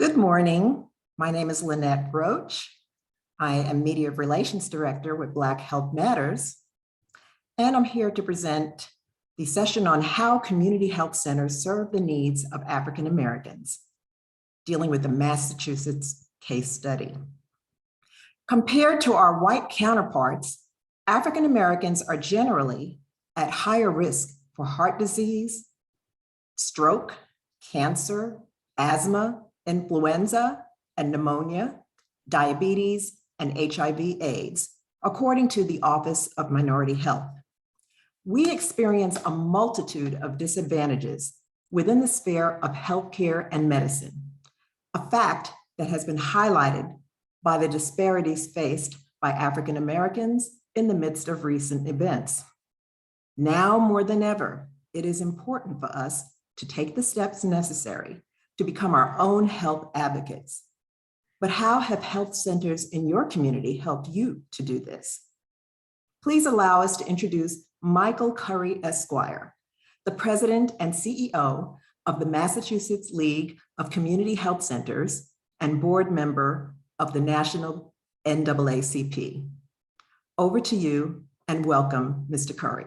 Good morning. My name is Lynette Roach. I am Media Relations Director with Black Health Matters, and I'm here to present the session on how community health centers serve the needs of African Americans, dealing with the Massachusetts case study. Compared to our white counterparts, African Americans are generally at higher risk for heart disease, stroke, cancer, asthma, influenza, and pneumonia, diabetes, and HIV/AIDS, according to the Office of Minority Health. We experience a multitude of disadvantages within the sphere of healthcare and medicine, a fact that has been highlighted by the disparities faced by African Americans in the midst of recent events. Now more than ever, it is important for us to take the steps necessary to become our own health advocates. But how have health centers in your community helped you to do this? Please allow us to introduce Michael Curry, Esquire, the President and CEO of the Massachusetts League of Community Health Centers and board member of the National NAACP. Over to you and welcome, Mr. Curry.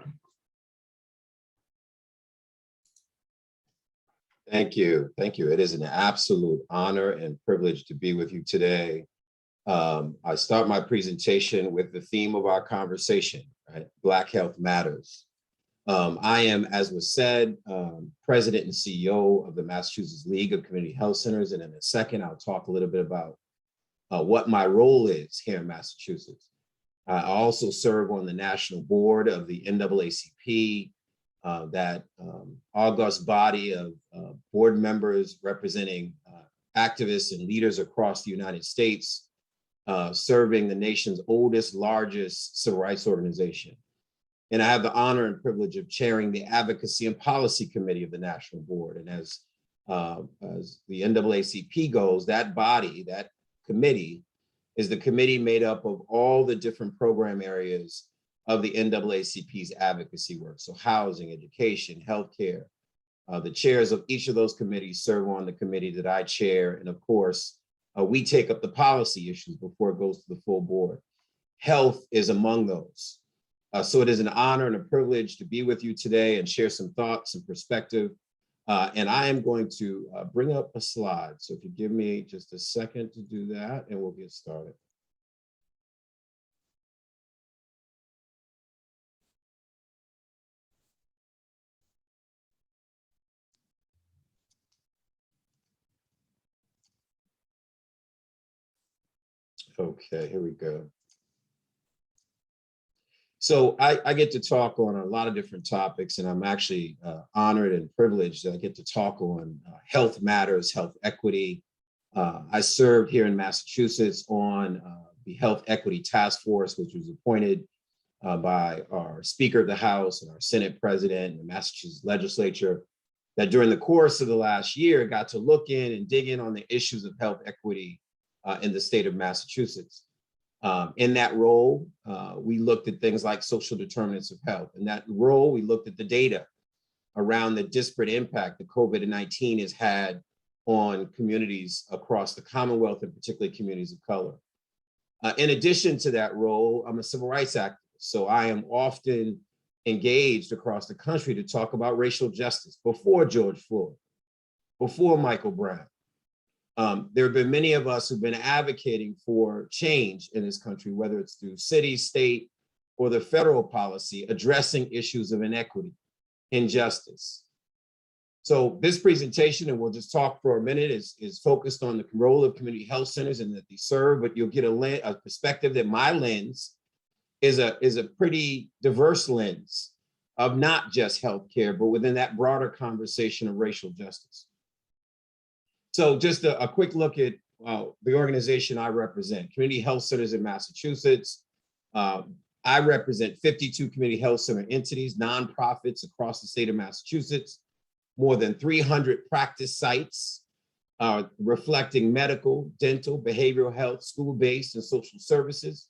Thank you. Thank you. It is an absolute honor and privilege to be with you today. I start my presentation with the theme of our conversation, right? Black Health Matters. I am, as was said, President and CEO of the Massachusetts League of Community Health Centers. And in a second, I'll talk a little bit about what my role is here in Massachusetts. I also serve on the national board of the NAACP, that august body of board members representing activists and leaders across the United States, serving the nation's oldest, largest civil rights organization. And I have the honor and privilege of chairing the Advocacy and Policy Committee of the National Board. And as the NAACP goes, that body, that committee, is the committee made up of all the different program areas of the NAACP's advocacy work. So housing, education, healthcare. The chairs of each of those committees serve on the committee that I chair. And of course, we take up the policy issues before it goes to the full board. Health is among those. So it is an honor and a privilege to be with you today and share some thoughts and perspective. And I am going to bring up a slide. So if you give me just a second to do that, and we'll get started. Okay, here we go. So I get to talk on a lot of different topics, and I'm actually honored and privileged that I get to talk on health matters, health equity. I served here in Massachusetts on the Health Equity Task Force, which was appointed by our Speaker of the House and our Senate President and the Massachusetts Legislature, that during the course of the last year got to look in and dig in on the issues of health equity in the state of Massachusetts. In that role, we looked at things like social determinants of health. In that role, we looked at the data around the disparate impact that COVID-19 has had on communities across the Commonwealth, and particularly communities of color. In addition to that role, I'm a civil rights activist. So I am often engaged across the country to talk about racial justice before George Floyd, before Michael Brown. There have been many of us who've been advocating for change in this country, whether it's through city, state, or the federal policy addressing issues of inequity, injustice. So this presentation, and we'll just talk for a minute, is focused on the role of community health centers and that they serve, but you'll get a perspective that my lens is a pretty diverse lens of not just healthcare, but within that broader conversation of racial justice. So just a quick look at the organization I represent, Community Health Centers in Massachusetts. I represent 52 community health center entities, nonprofits across the state of Massachusetts, more than 300 practice sites reflecting medical, dental, behavioral health, school-based, and social services.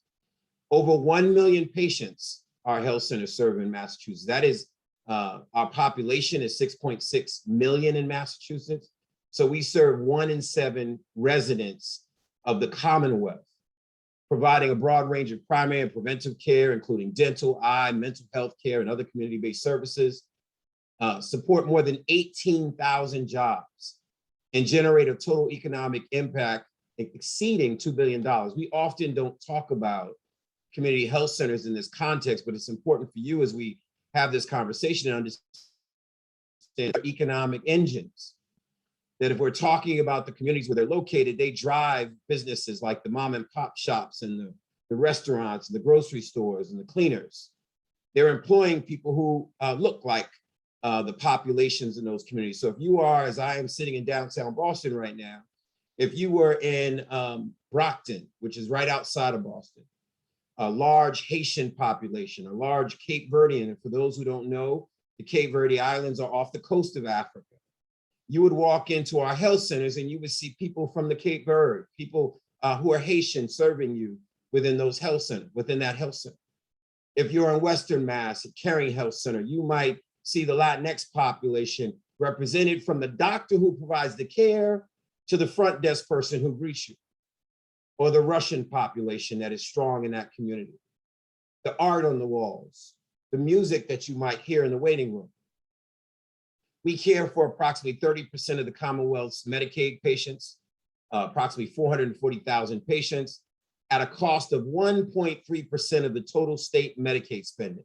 Over 1 million patients our health centers serve in Massachusetts. That is, our population is 6.6 million in Massachusetts. So we serve 1 in 7 residents of the Commonwealth, providing a broad range of primary and preventive care, including dental, eye, mental health care, and other community-based services, support more than 18,000 jobs, and generate a total economic impact exceeding $2 billion. We often don't talk about community health centers in this context, but it's important for you as we have this conversation to understand economic engines. That if we're talking about the communities where they're located, they drive businesses like the mom and pop shops and the restaurants and the grocery stores and the cleaners. They're employing people who look like the populations in those communities. So if you are, as I am sitting in downtown Boston right now, if you were in Brockton, which is right outside of Boston, a large Haitian population, a large Cape Verdean, and for those who don't know, the Cape Verde Islands are off the coast of Africa. You would walk into our health centers and you would see people from the Cape Verde, people who are Haitian serving you within those health centers, within that health center. If you're in Western Mass at Caring Health Center, you might see the Latinx population represented from the doctor who provides the care to the front desk person who greets you, or the Russian population that is strong in that community. The art on the walls, the music that you might hear in the waiting room. We care for approximately 30% of the Commonwealth's Medicaid patients, approximately 440,000 patients, at a cost of 1.3% of the total state Medicaid spending,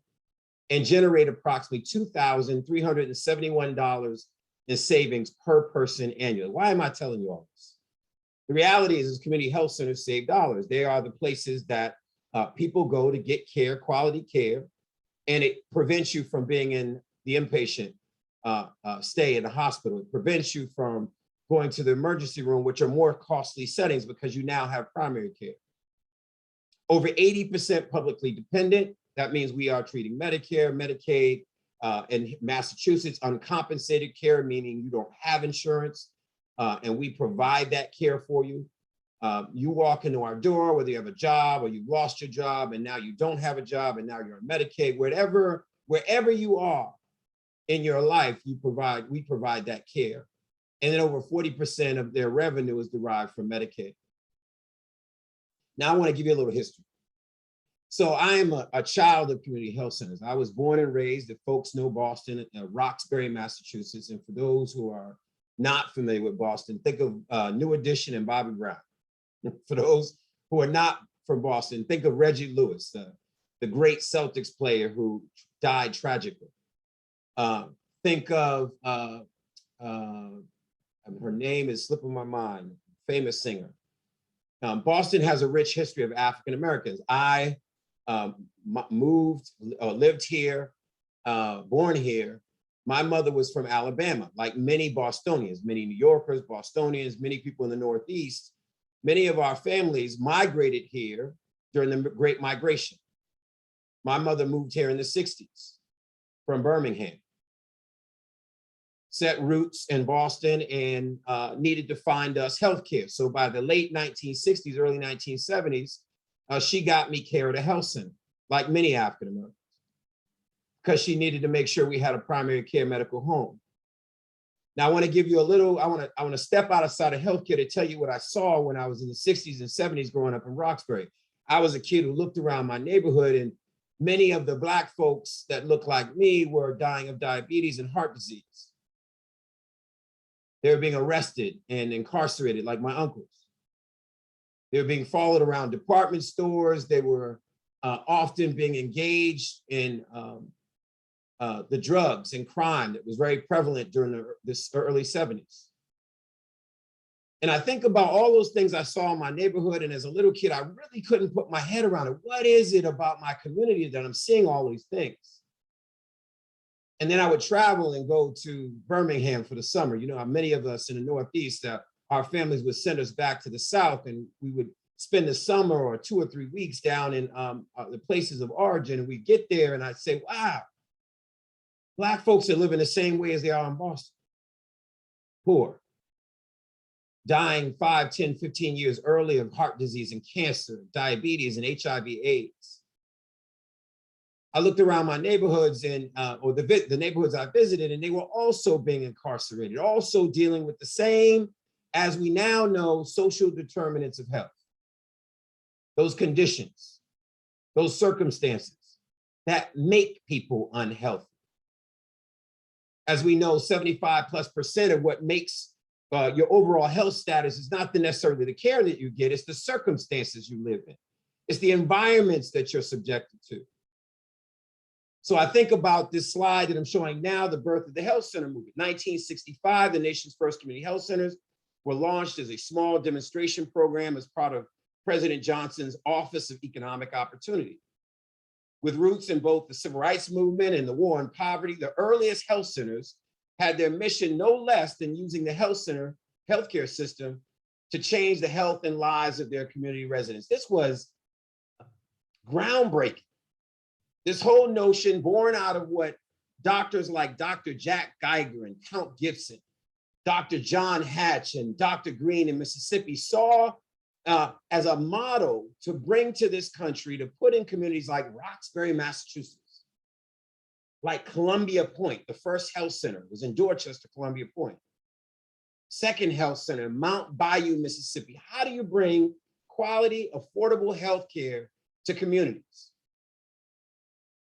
and generate approximately $2,371 in savings per person annually. Why am I telling you all this? The reality is community health centers save dollars. They are the places that people go to get care, quality care, and it prevents you from being in the inpatient stay in the hospital. It prevents you from going to the emergency room, which are more costly settings because you now have primary care. Over 80% publicly dependent. That means we are treating Medicare, Medicaid, in Massachusetts, uncompensated care, meaning you don't have insurance, and we provide that care for you. You walk into our door, whether you have a job or you've lost your job and now you don't have a job and now you're on Medicaid, wherever you are in your life, we provide that care. And then over 40% of their revenue is derived from Medicaid. Now I want to give you a little history. So I am a child of community health centers. I was born and raised, if folks know Boston, Roxbury, Massachusetts. And for those who are not familiar with Boston, think of New Edition and Bobby Brown. For those who are not from Boston, think of Reggie Lewis, the great Celtics player who died tragically. Think of, her name is slipping my mind, famous singer. Boston has a rich history of African Americans. I lived here, born here. My mother was from Alabama, like many Bostonians, many New Yorkers, Bostonians, many people in the Northeast. Many of our families migrated here during the Great Migration. My mother moved here in the 60s from Birmingham, set roots in Boston, and needed to find us healthcare. So by the late 1960s, early 1970s, she got me care at a health center, like many African Americans, because she needed to make sure we had a primary care medical home. Now I want to give you a little, I want to step outside of healthcare to tell you what I saw when I was in the 60s and 70s growing up in Roxbury. I was a kid who looked around my neighborhood, and many of the Black folks that looked like me were dying of diabetes and heart disease. They were being arrested and incarcerated like my uncles. They were being followed around department stores. They were often being engaged in the drugs and crime that was very prevalent during this early 70s. And I think about all those things I saw in my neighborhood, and as a little kid, I really couldn't put my head around it. What is it about my community that I'm seeing all these things? And then I would travel and go to Birmingham for the summer. You know, many of us in the Northeast, our families would send us back to the South, and we would spend the summer or 2 or 3 weeks down in the places of origin. And we get there and I'd say, wow, Black folks are living the same way as they are in Boston. Poor, dying 5, 10, 15 years early of heart disease and cancer, diabetes and HIV/AIDS. I looked around my neighborhoods and or the neighborhoods I visited, and they were also being incarcerated, also dealing with the same, as we now know, social determinants of health. Those conditions, those circumstances that make people unhealthy. As we know, 75+% of what makes your overall health status is not necessarily the care that you get, it's the circumstances you live in. It's the environments that you're subjected to. So I think about this slide that I'm showing now, the birth of the health center movement. 1965, the nation's first community health centers were launched as a small demonstration program as part of President Johnson's Office of Economic Opportunity. With roots in both the civil rights movement and the war on poverty, the earliest health centers had their mission no less than using the healthcare system to change the health and lives of their community residents. This was groundbreaking. This whole notion born out of what doctors like Dr. Jack Geiger and Count Gibson, Dr. John Hatch and Dr. Green in Mississippi saw as a model to bring to this country, to put in communities like Roxbury, Massachusetts, like Columbia Point. The first health center was in Dorchester, Columbia Point. Second health center, Mount Bayou, Mississippi. How do you bring quality, affordable health care to communities?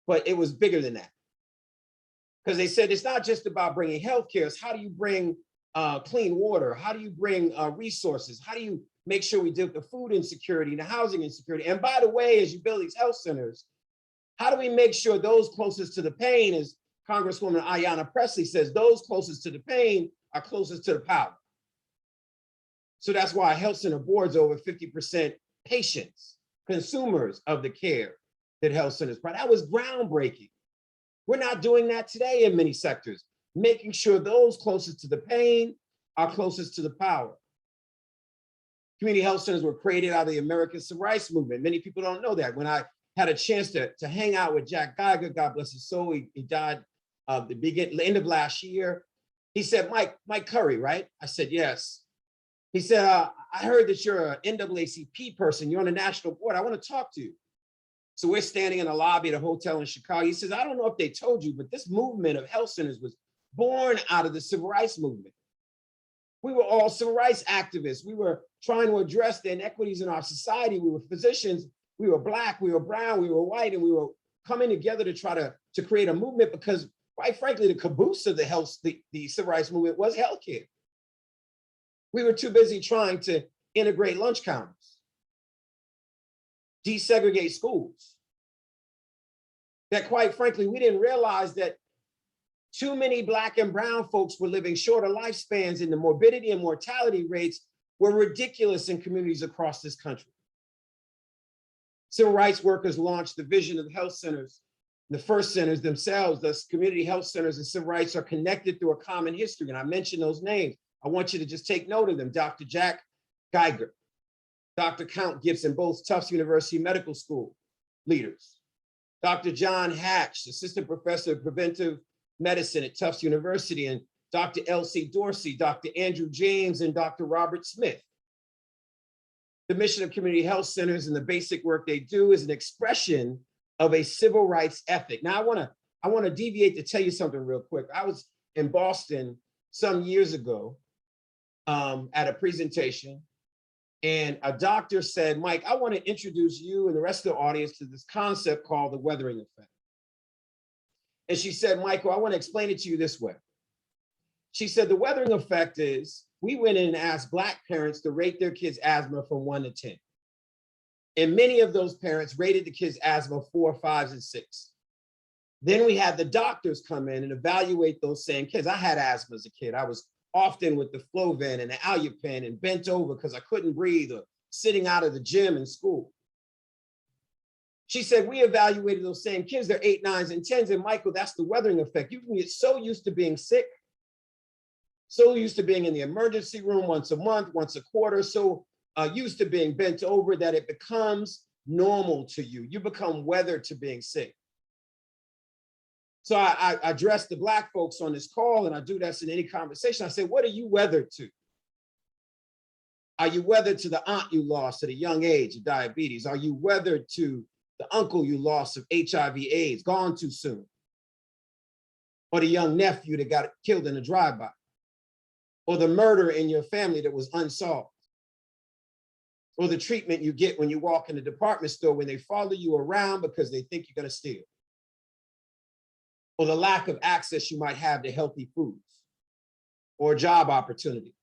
But it was bigger than that. Because they said it's not just about bringing healthcare, it's how do you bring clean water? How do you bring resources? How do you make sure we deal with the food insecurity and the housing insecurity? And by the way, as you build these health centers, how do we make sure those closest to the pain, as Congresswoman Ayanna Pressley says, those closest to the pain are closest to the power? So that's why health center boards over 50% patients, consumers of the care that health centers provide. That was groundbreaking. We're not doing that today in many sectors, making sure those closest to the pain are closest to the power. Community health centers were created out of the American Civil Rights Movement. Many people don't know that. When I had a chance to hang out with Jack Geiger, God bless his soul, he died the end of last year. He said, Mike Curry, right? I said, yes. He said, I heard that you're an NAACP person. You're on the national board. I want to talk to you. So we're standing in the lobby at a hotel in Chicago. He says, I don't know if they told you, but this movement of health centers was born out of the civil rights movement. We were all civil rights activists. We were trying to address the inequities in our society. We were physicians. We were Black, we were brown, we were white, and we were coming together to try to create a movement because, quite frankly, the caboose of the civil rights movement was healthcare. We were too busy trying to integrate lunch counters, desegregate schools, that quite frankly, we didn't realize that too many Black and brown folks were living shorter lifespans, and the morbidity and mortality rates were ridiculous in communities across this country. Civil rights workers launched the vision of the health centers. The first centers themselves, the community health centers and civil rights, are connected through a common history. And I mentioned those names. I want you to just take note of them. Dr. Jack Geiger, Dr. Count Gibson, both Tufts University Medical School leaders. Dr. John Hatch, assistant professor of preventive medicine at Tufts University, and Dr. L.C. Dorsey, Dr. Andrew James, and Dr. Robert Smith. The mission of community health centers and the basic work they do is an expression of a civil rights ethic. Now, I want to deviate to tell you something real quick. I was in Boston some years ago at a presentation, and a doctor said, Mike, I want to introduce you and the rest of the audience to this concept called the weathering effect. And she said, Michael, I want to explain it to you this way. She said, the weathering effect is, we went in and asked Black parents to rate their kids' asthma from 1 to 10. And many of those parents rated the kids' asthma 4, 5, and 6. Then we had the doctors come in and evaluate those same kids. I had asthma as a kid. I was often with the Flovin and the Alupen and bent over because I couldn't breathe, or sitting out of the gym in school. She said, we evaluated those same kids, they're 8, 9s, and 10s. And Michael, that's the weathering effect. You can get so used to being sick, so used to being in the emergency room once a month, once a quarter, so used to being bent over that it becomes normal to you. You become weathered to being sick. So I address the Black folks on this call, and I do this in any conversation. I say, what are you weathered to? Are you weathered to the aunt you lost at a young age of diabetes? Are you weathered to the uncle you lost of HIV/AIDS, gone too soon, or the young nephew that got killed in a drive-by, or the murder in your family that was unsolved, or the treatment you get when you walk in the department store when they follow you around because they think you're going to steal, or the lack of access you might have to healthy foods, or a job opportunity.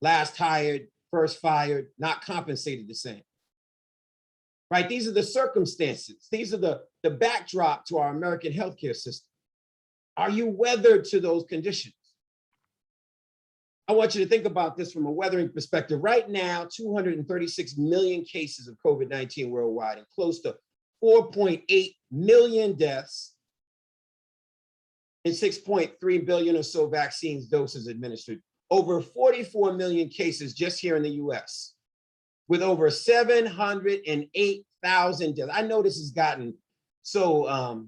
Last hired, first fired, not compensated the same. Right? These are the circumstances. These are the backdrop to our American healthcare system. Are you weathered to those conditions? I want you to think about this from a weathering perspective. Right now, 236 million cases of COVID-19 worldwide and close to 4.8 million deaths and 6.3 billion or so vaccines doses administered. Over 44 million cases just here in the US, with over 708,000 deaths. I know this has gotten so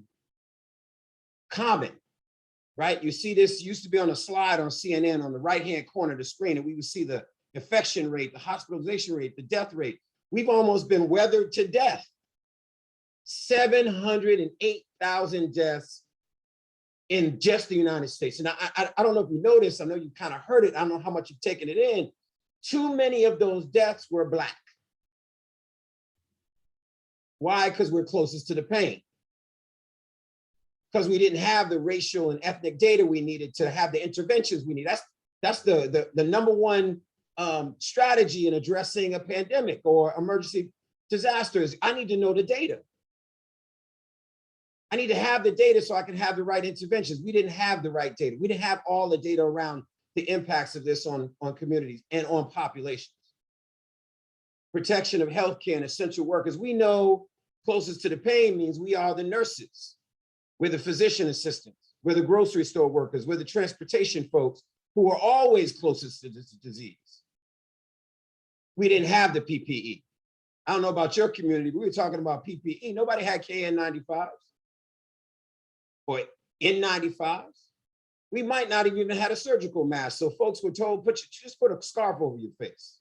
common, right? You see this used to be on a slide on CNN on the right-hand corner of the screen, and we would see the infection rate, the hospitalization rate, the death rate. We've almost been weathered to death. 708,000 deaths in just the United States. And I don't know if you noticed, I know you kind of heard it, I don't know how much you've taken it in. Too many of those deaths were Black. Why? Because we're closest to the pain. Because we didn't have the racial and ethnic data we needed to have the interventions we need. That's the number one strategy in addressing a pandemic or emergency disasters. I need to know the data. I need to have the data so I can have the right interventions. We didn't have the right data. We didn't have all the data around the impacts of this on communities and on populations. Protection of healthcare and essential workers. We know closest to the pain means we are the nurses. We're the physician assistants. We're the grocery store workers. We're the transportation folks who are always closest to this disease. We didn't have the PPE. I don't know about your community, but we were talking about PPE. Nobody had KN95s or N95s. We might not have even had a surgical mask. So folks were told, just put a scarf over your face.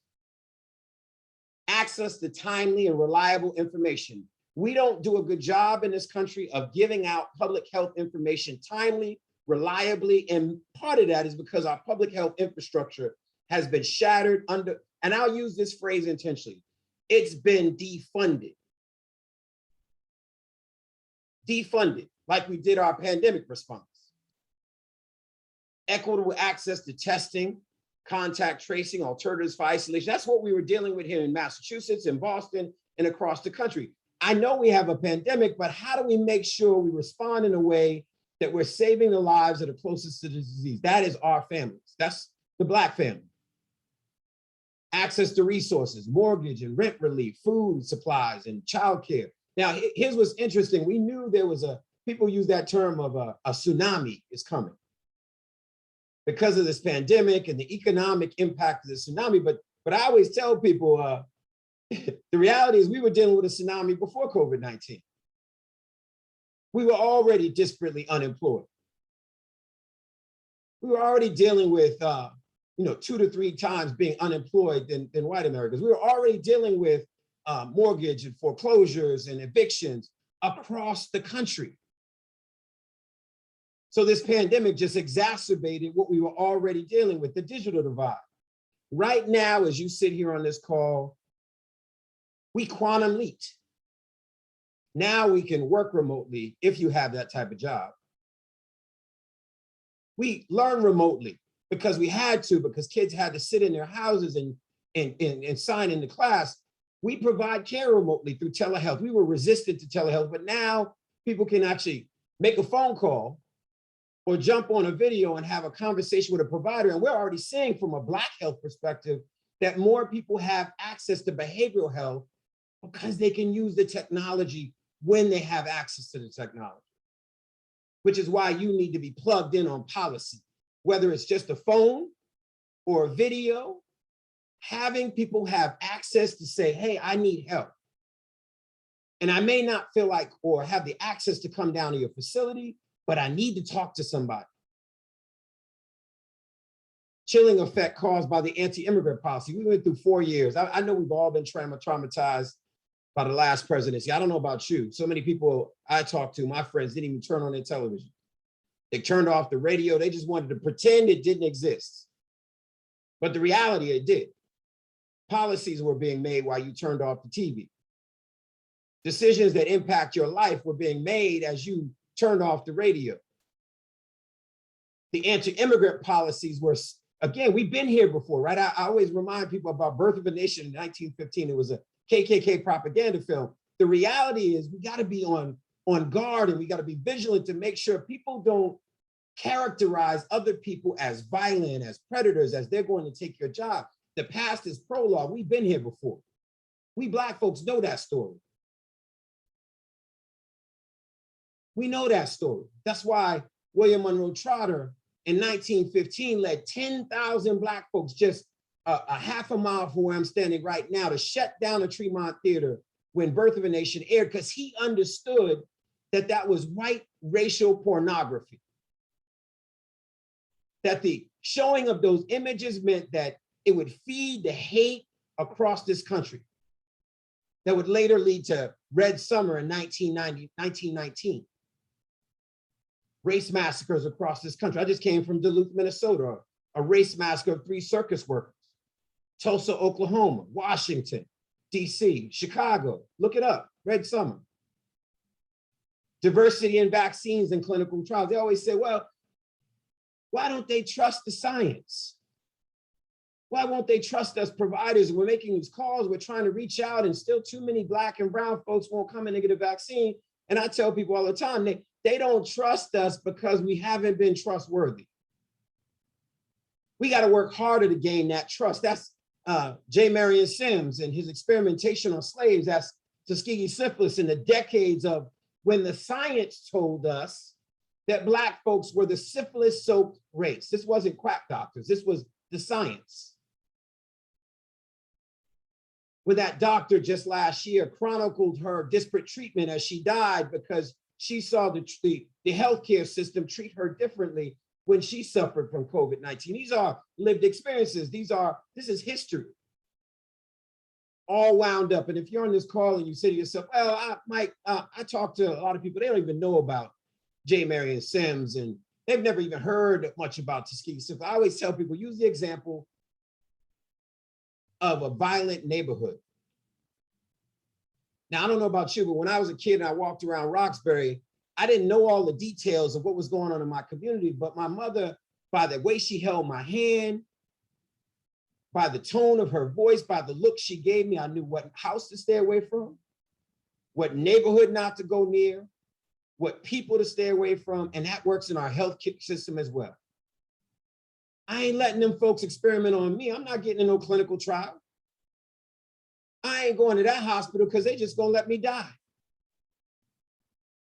Access to timely and reliable information. We don't do a good job in this country of giving out public health information timely, reliably, and part of that is because our public health infrastructure has been shattered under, and I'll use this phrase intentionally, it's been defunded. Defunded, like we did our pandemic response. Equitable access to testing, contact tracing, alternatives for isolation. That's what we were dealing with here in Massachusetts, in Boston, and across the country. I know we have a pandemic, but how do we make sure we respond in a way that we're saving the lives that are closest to the disease? That is our families. That's the Black family. Access to resources, mortgage and rent relief, food supplies, and childcare. Now, here's what's interesting. We knew there was people use that term of a tsunami is coming because of this pandemic and the economic impact of the tsunami. But I always tell people, the reality is we were dealing with a tsunami before COVID-19. We were already disparately unemployed. We were already dealing with 2 to 3 times being unemployed than white Americans. We were already dealing with mortgage and foreclosures and evictions across the country. So this pandemic just exacerbated what we were already dealing with, the digital divide. Right now, as you sit here on this call, we quantum leaped. Now we can work remotely if you have that type of job. We learn remotely because we had to, because kids had to sit in their houses and sign into class. We provide care remotely through telehealth. We were resistant to telehealth, but now people can actually make a phone call or jump on a video and have a conversation with a provider. And we're already seeing from a Black health perspective that more people have access to behavioral health because they can use the technology when they have access to the technology, which is why you need to be plugged in on policy, whether it's just a phone or a video, having people have access to say, hey, I need help. And I may not feel like or have the access to come down to your facility, but I need to talk to somebody. Chilling effect caused by the anti-immigrant policy. We went through 4 years. I know we've all been traumatized by the last presidency. I don't know about you. So many people I talked to, my friends, didn't even turn on their television. They turned off the radio. They just wanted to pretend it didn't exist. But the reality, it did. Policies were being made while you turned off the TV. Decisions that impact your life were being made as you turned off the radio. The anti-immigrant policies were, again, we've been here before, right? I always remind people about Birth of a Nation in 1915. It was a KKK propaganda film. The reality is we got to be on guard, and we got to be vigilant to make sure people don't characterize other people as violent, as predators, as they're going to take your job. The past is prologue. We've been here before. We Black folks know that story. We know that story. That's why William Monroe Trotter in 1915 led 10,000 Black folks just a half a mile from where I'm standing right now to shut down the Tremont Theater when Birth of a Nation aired, because he understood that that was white racial pornography. That the showing of those images meant that it would feed the hate across this country that would later lead to Red Summer in 1919. Race massacres across this country. I just came from Duluth, Minnesota, a race massacre of 3 circus workers. Tulsa, Oklahoma, Washington, DC, Chicago. Look it up, Red Summer. Diversity in vaccines and clinical trials. They always say, well, why don't they trust the science? Why won't they trust us providers? We're making these calls, we're trying to reach out, and still too many Black and brown folks won't come in and get a vaccine. And I tell people all the time, they don't trust us because we haven't been trustworthy. We got to work harder to gain that trust. That's J. Marion Sims and his experimentation on slaves. That's Tuskegee syphilis in the decades of when the science told us that Black folks were the syphilis-soaked race. This wasn't quack doctors. This was the science. When that doctor just last year chronicled her disparate treatment as she died because she saw the healthcare system treat her differently when she suffered from COVID-19. These are lived experiences. This is history. All wound up. And if you're on this call and you say to yourself, well, Mike, I talk to a lot of people, they don't even know about J. Marion Sims, and they've never even heard much about Tuskegee syphilis. I always tell people, use the example of a violent neighborhood. Now, I don't know about you, but when I was a kid and I walked around Roxbury, I didn't know all the details of what was going on in my community, but my mother, by the way she held my hand, by the tone of her voice, by the look she gave me, I knew what house to stay away from, what neighborhood not to go near, what people to stay away from, and that works in our health system as well. I ain't letting them folks experiment on me. I'm not getting in no clinical trial. I ain't going to that hospital because they just gonna let me die.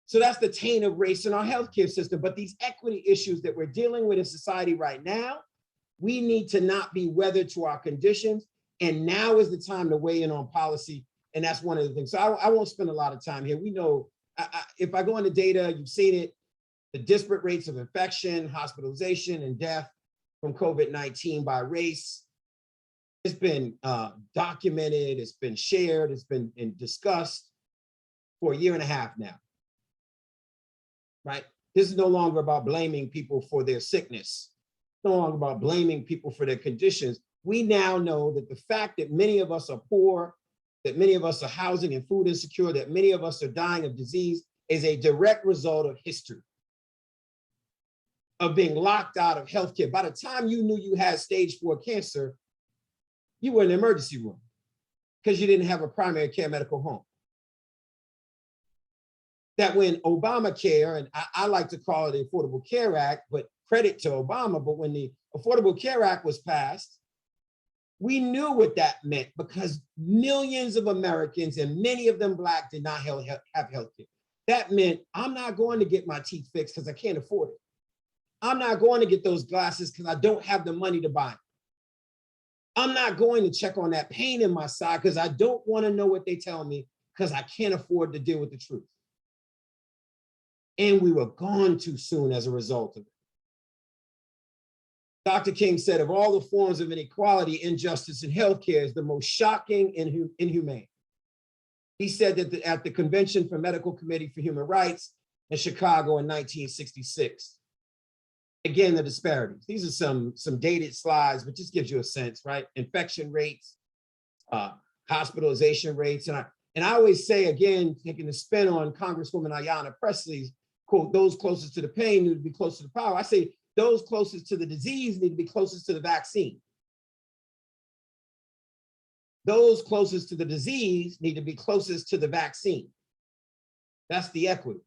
So that's the taint of race in our healthcare system. But these equity issues that we're dealing with in society right now, we need to not be weathered to our conditions. And now is the time to weigh in on policy. And that's one of the things. So I won't spend a lot of time here. We know, if I go into data, you've seen it, the disparate rates of infection, hospitalization, and death from COVID-19 by race. It's been documented, it's been shared, it's been discussed for a year and a half now, right? This is no longer about blaming people for their sickness. It's no longer about blaming people for their conditions. We now know that the fact that many of us are poor, that many of us are housing and food insecure, that many of us are dying of disease is a direct result of history, of being locked out of healthcare. By the time you knew you had stage 4 cancer, you were in the emergency room because you didn't have a primary care medical home. That when Obamacare, and I like to call it the Affordable Care Act, but credit to Obama, but when the Affordable Care Act was passed, we knew what that meant because millions of Americans, and many of them Black, did not have healthcare. That meant I'm not going to get my teeth fixed because I can't afford it. I'm not going to get those glasses because I don't have the money to buy them. I'm not going to check on that pain in my side because I don't want to know what they tell me because I can't afford to deal with the truth. And we were gone too soon as a result of it. Dr. King said, of all the forms of inequality, injustice in healthcare is the most shocking and inhumane. He said that at the Convention for Medical Committee for Human Rights in Chicago in 1966. Again, the disparities. These are some dated slides, but just gives you a sense, right? Infection rates, hospitalization rates. And I always say, again, taking the spin on Congresswoman Ayanna Pressley's quote, those closest to the pain need to be closest to the power. I say those closest to the disease need to be closest to the vaccine. Those closest to the disease need to be closest to the vaccine. That's the equity.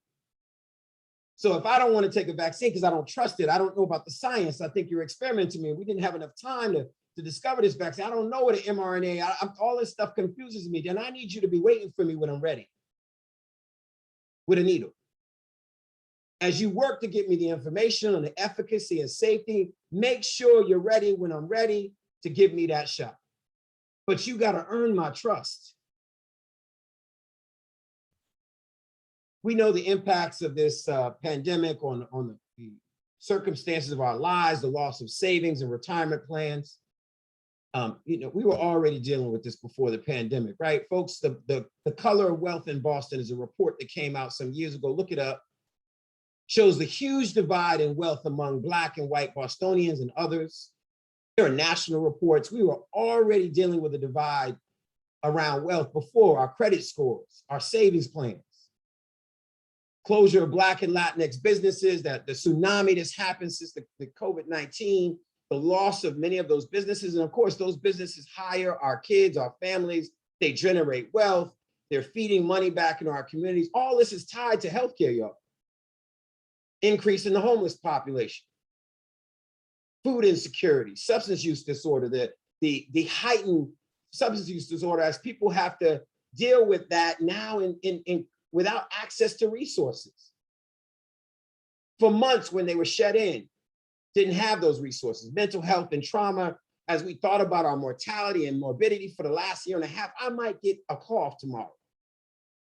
So if I don't want to take a vaccine because I don't trust it, I don't know about the science, I think you're experimenting me. We didn't have enough time to discover this vaccine. I don't know what an mRNA, all this stuff confuses me. Then I need you to be waiting for me when I'm ready with a needle. As you work to get me the information on the efficacy and safety, make sure you're ready when I'm ready to give me that shot. But you got to earn my trust. We know the impacts of this pandemic on the circumstances of our lives, the loss of savings and retirement plans. We were already dealing with this before the pandemic, right? Folks, the color of wealth in Boston is a report that came out some years ago. Look it up. Shows the huge divide in wealth among Black and white Bostonians and others. There are national reports. We were already dealing with a divide around wealth before our credit scores, our savings plans, closure of Black and Latinx businesses, that the tsunami that's happened since the COVID-19, the loss of many of those businesses. And of course, those businesses hire our kids, our families, they generate wealth, they're feeding money back into our communities. All this is tied to healthcare, y'all. Increase in the homeless population, food insecurity, substance use disorder, the heightened substance use disorder as people have to deal with that now without access to resources. For months when they were shut in, didn't have those resources. Mental health and trauma, as we thought about our mortality and morbidity for the last year and a half, I might get a cough tomorrow.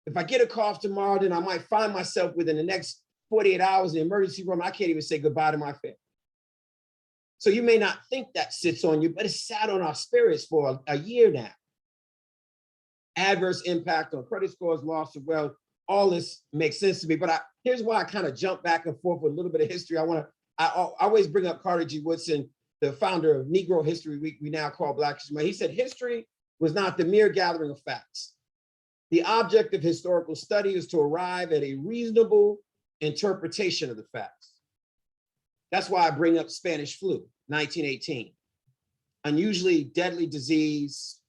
If I get a cough tomorrow, then I might find myself within the next 48 hours in the emergency room. I can't even say goodbye to my family. So you may not think that sits on you, but it's sat on our spirits for a year now. Adverse impact on credit scores, loss of wealth, all this makes sense to me. But here's why I kind of jump back and forth with a little bit of history. I always bring up Carter G. Woodson, the founder of Negro History Week, we now call Black History Month. He said history was not the mere gathering of facts. The object of historical study is to arrive at a reasonable interpretation of the facts. That's why I bring up Spanish flu, 1918. Unusually deadly disease,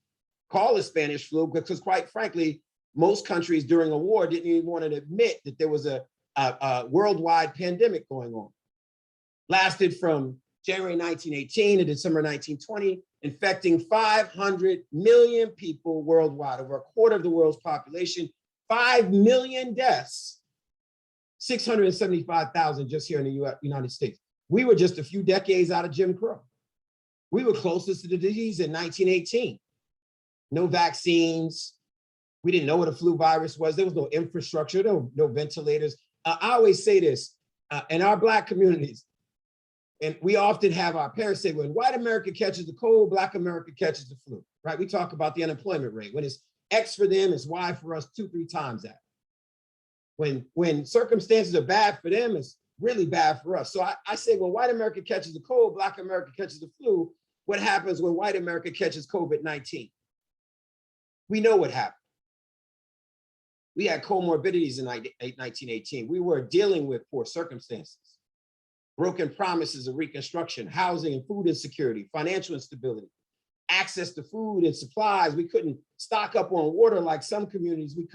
call it Spanish flu, because quite frankly, most countries during a war didn't even want to admit that there was a worldwide pandemic going on. Lasted from January 1918 to December 1920, infecting 500 million people worldwide, over a quarter of the world's population, 5 million deaths, 675,000 just here in the United States. We were just a few decades out of Jim Crow. We were closest to the disease in 1918. No vaccines. We didn't know what a flu virus was. There was no infrastructure, no ventilators. I always say this, in our Black communities, and we often have our parents say, when white America catches the cold, Black America catches the flu, right? We talk about the unemployment rate. When it's X for them, it's Y for us, 2-3 times that. When circumstances are bad for them, it's really bad for us. So I say, when white America catches the cold, Black America catches the flu, what happens when white America catches COVID-19? We know what happened. We had comorbidities in 1918. We were dealing with poor circumstances, broken promises of Reconstruction, housing and food insecurity, financial instability, access to food and supplies. We couldn't stock up on water like some communities. We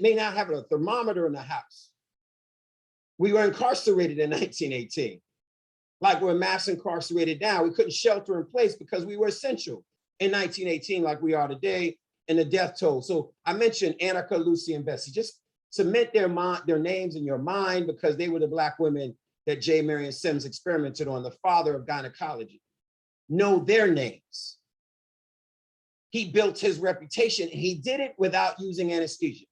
may not have a thermometer in the house. We were incarcerated in 1918. Like we're mass incarcerated now. We couldn't shelter in place because we were essential in 1918 like we are today, and the death toll. So I mentioned Annika, Lucy, and Bessie. Just cement their names in your mind, because they were the Black women that J. Marion Sims experimented on, the father of gynecology. Know their names. He built his reputation, and he did it without using anesthesia.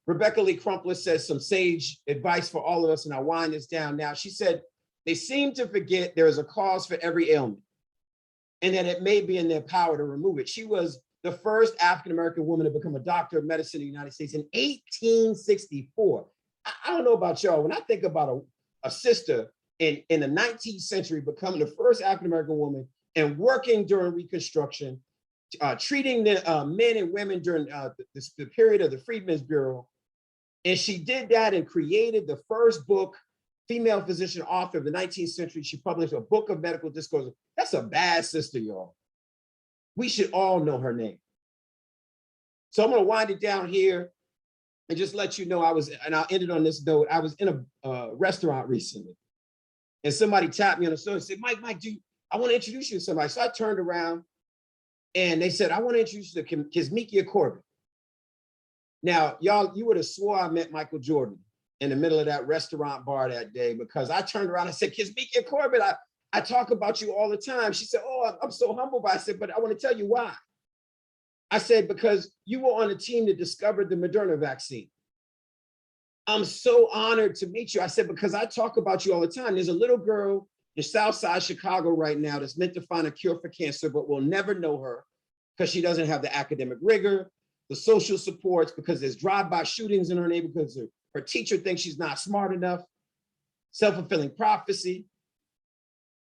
Rebecca Lee Crumpler says some sage advice for all of us, and I'll wind this down now. She said, they seem to forget there is a cause for every ailment, and that it may be in their power to remove it. She was the first African-American woman to become a doctor of medicine in the United States in 1864. I don't know about y'all. When I think about a sister in the 19th century becoming the first African-American woman and working during Reconstruction, treating the men and women during the period of the Freedmen's Bureau. And she did that and created the first book, female physician author of the 19th century. She published a book of medical discourse. That's a bad sister, y'all. We should all know her name. So I'm going to wind it down here and just let you know and I'll end it on this note. I was in a restaurant recently and somebody tapped me on the shoulder and said, Mike, I want to introduce you to somebody. So I turned around and they said, I want to introduce you to Kizzmekia Corbett. Now, y'all, you would have swore I met Michael Jordan in the middle of that restaurant bar that day, because I turned around and said, Kizzmekia Corbett, I talk about you all the time. She said, oh, I'm so humble. But I said, but I want to tell you why. I said, because you were on a team that discovered the Moderna vaccine. I'm so honored to meet you. I said, because I talk about you all the time. There's a little girl in Southside Chicago right now that's meant to find a cure for cancer, but we'll never know her because she doesn't have the academic rigor, the social supports, because there's drive-by shootings in her neighborhood because her teacher thinks she's not smart enough, self-fulfilling prophecy.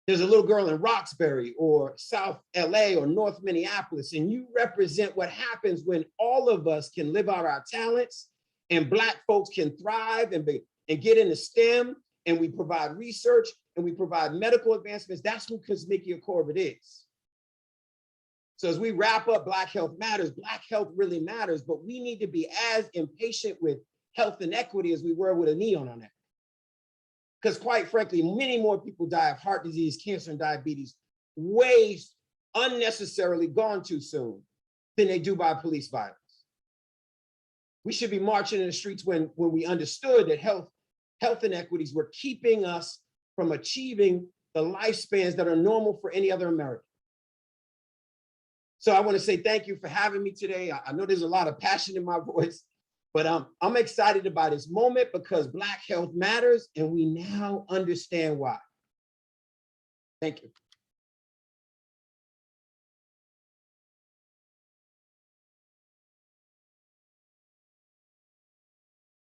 There's a little girl in Roxbury or South LA or North Minneapolis, and you represent what happens when all of us can live out our talents and Black folks can thrive and get into STEM, and we provide research and we provide medical advancements. That's who Kizzmekia Corbett is. So as we wrap up Black Health Matters, Black health really matters, but we need to be as impatient with health inequity as we were with a knee on our neck. Because quite frankly, many more people die of heart disease, cancer, and diabetes way unnecessarily gone too soon than they do by police violence. We should be marching in the streets when we understood that health inequities were keeping us from achieving the lifespans that are normal for any other American. So I want to say thank you for having me today. I know there's a lot of passion in my voice, but I'm excited about this moment because Black health matters and we now understand why. Thank you.